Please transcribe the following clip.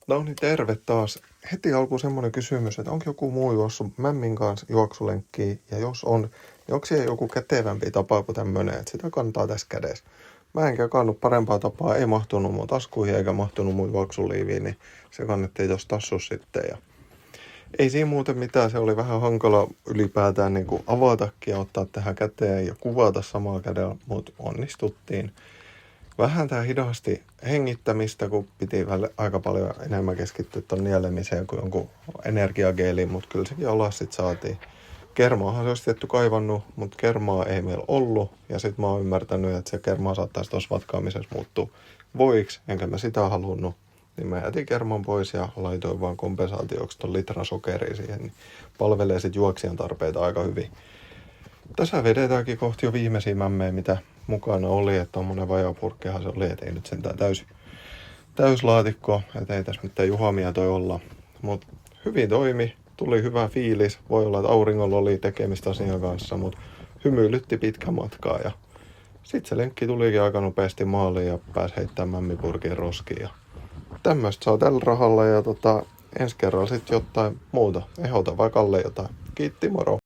No niin, terve taas. Heti alkuun semmoinen kysymys, että onko joku muu juossut mämmin kanssa juoksulenkkiä, ja jos on, niin onko siellä joku kätevämpi tapa kuin tämmöinen, että sitä kantaa tässä kädessä. Mä en kekannut parempaa tapaa, ei mahtunut mun taskuihin eikä mahtunut mun juoksuliiviin, niin se kannettiin tuossa tassussa sitten. Ja ei siinä muuten mitään, se oli vähän hankala ylipäätään niin kuin avatakin ja ottaa tähän käteen ja kuvata samalla kädellä, mutta onnistuttiin. Vähän tää hidasti hengittämistä, kun piti aika paljon enemmän keskittyä ton nielemiseen kuin jonkun energiageeliin, mutta kyllä sekin alas sit saatiin. Kermaahan se olisi tietty kaivannut, mutta kermaa ei meillä ollut. Ja sit mä oon ymmärtänyt, että se kermaa saattaisi tuossa vatkaamisessa muuttua voiksi, enkä mä sitä halunnut. Niin mä jätin kerman pois ja laitoin vaan kompensaatioksi ton litran sokeria siihen, niin palvelee sit juoksijan tarpeita aika hyvin. Tässä vedetäänkin kohti jo viimeisiä mämmejä, mitä mukana oli, että tommonen vajaapurkkihan se oli, et ei nyt sentään täyslaatikko, et ei tässä mitään juhamia toi olla. Mut hyvin toimi, tuli hyvä fiilis, voi olla, että auringolla oli tekemistä asian kanssa, mut hymyilytti pitkän matkaa ja sit se lenkki tulikin aika nopeasti maaliin ja pääsi heittämään mämmipurkin roskiin. Ja tämmöstä saa tällä rahalla ja ensi kerralla sit jotain muuta, ehdota vai Kalle jotain. Kiitti, moro!